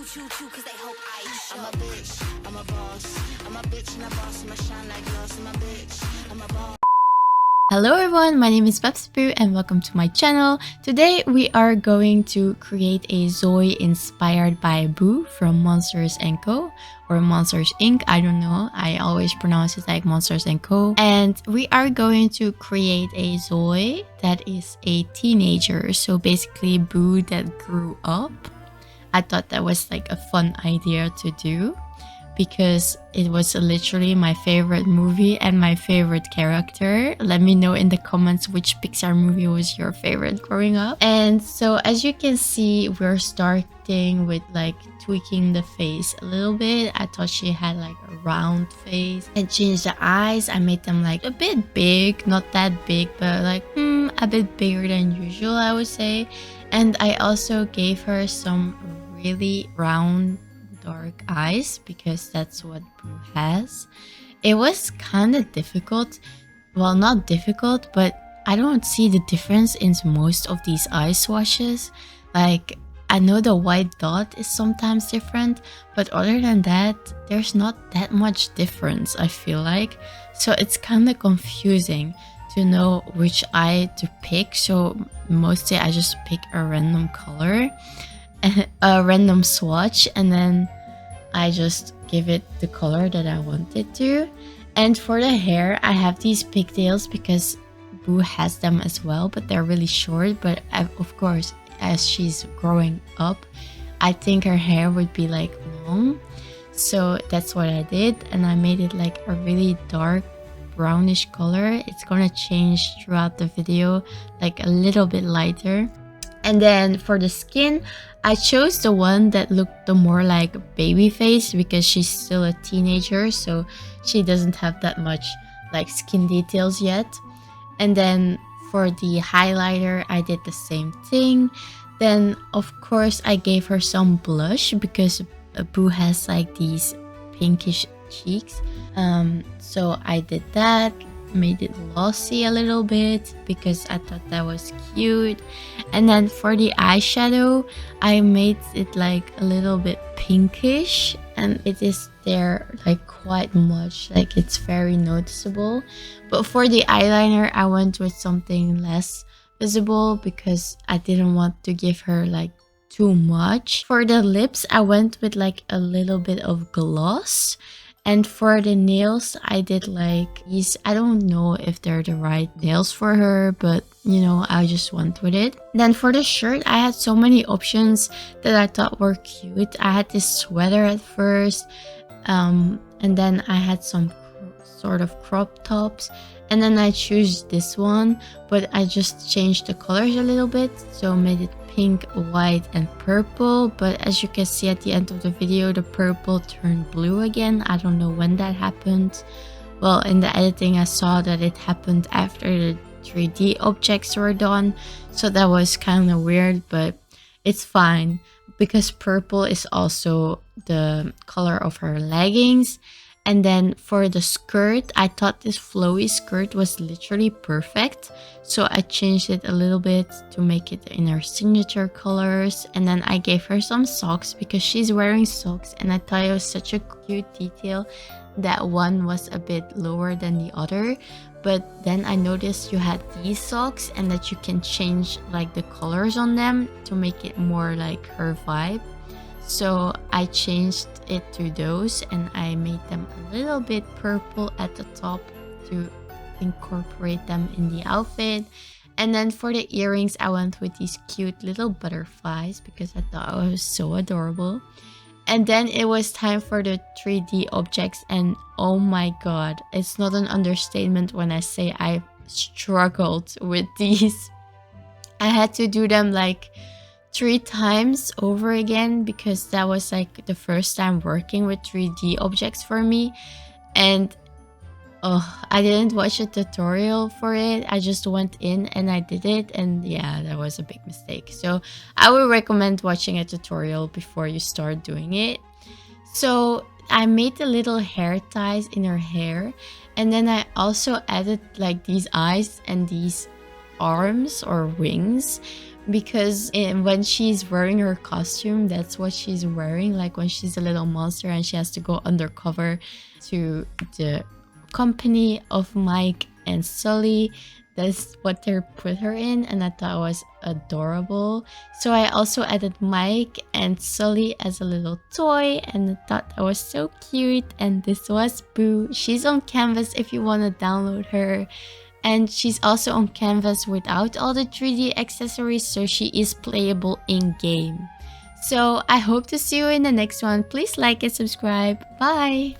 choo choo cause they hope I show. I'm a bitch, I'm a boss. I'm a bitch and a boss, I'ma shine like gloss. I'm a bitch, I'm a boss. Hello everyone, my name is Poohs and welcome to my channel. Today we are going to create a Zoi inspired by Boo from Monsters & Co. or Monsters Inc. I don't know, I always pronounce it like Monsters & Co. And we are going to create a Zoi that is a teenager, so basically Boo that grew up. I thought that was like a fun idea to do, because it was literally my favorite movie and my favorite character. Let me know in the comments which Pixar movie was your favorite growing up. And so as you can see, we're starting with like tweaking the face a little bit. I thought she had like a round face. I changed the eyes. I made them like a bit big, not that big, but like a bit bigger than usual, I would say. And I also gave her some really round dark eyes because that's what Boo has. It was kind of difficult. Well, not difficult, but I don't see the difference in most of these eye swatches. Like, I know the white dot is sometimes different, but other than that, there's not that much difference, I feel like. So it's kind of confusing to know which eye to pick. So mostly I just pick a random color, a random swatch, and then I just give it the color that I want it to. And for the hair, I have these pigtails because Boo has them as well, but they're really short. But of course, as she's growing up, I think her hair would be like long. So that's what I did, and I made it like a really dark brownish color. It's gonna change throughout the video, like a little bit lighter. And then for the skin, I chose the one that looked the more like baby face because she's still a teenager, so she doesn't have that much like skin details yet. And then for the highlighter, I did the same thing. Then of course I gave her some blush because Boo has like these pinkish cheeks. So I did that, made it glossy a little bit because I thought that was cute. And then for the eyeshadow, I made it like a little bit pinkish, and it is there like quite much, like it's very noticeable. But for the eyeliner, I went with something less visible because I didn't want to give her like too much. For the lips, I went with like a little bit of gloss. And for the nails, I did like these. I don't know if they're the right nails for her, but you know, I just went with it. Then for the shirt, I had so many options that I thought were cute. I had this sweater at first, and then I had some sort of crop tops, and then I chose this one, but I just changed the colors a little bit, so made it pink, white, and purple. But as you can see at the end of the video, the purple turned blue again. I don't know when that happened. Well, in the editing I saw that it happened after the 3D objects were done, so that was kind of weird, but it's fine because purple is also the color of her leggings. And then for the skirt, I thought this flowy skirt was literally perfect. So I changed it a little bit to make it in her signature colors. And then I gave her some socks because she's wearing socks. And I thought it was such a cute detail that one was a bit lower than the other. But then I noticed you had these socks and that you can change like the colors on them to make it more like her vibe. So I changed it to those, and I made them a little bit purple at the top to incorporate them in the outfit. And then for the earrings, I went with these cute little butterflies because I thought it was so adorable. And then it was time for the 3D objects, and oh my god, it's not an understatement when I say I struggled with these. I had to do them like 3 times over again because that was like the first time working with 3D objects for me. And I didn't watch a tutorial for it. I just went in and I did it, and yeah, that was a big mistake. So I would recommend watching a tutorial before you start doing it. So I made the little hair ties in her hair, and then I also added like these eyes and these arms or wings because when she's wearing her costume, that's what she's wearing, like when she's a little monster and she has to go undercover to the company of Mike and Sully. That's what they put her in, and I thought it was adorable. So I also added Mike and Sully as a little toy, and I thought that was so cute. And this was Boo. She's on Canvas if you want to download her. And she's also on Canvas without all the 3D accessories, so she is playable in-game. So I hope to see you in the next one. Please like and subscribe. Bye!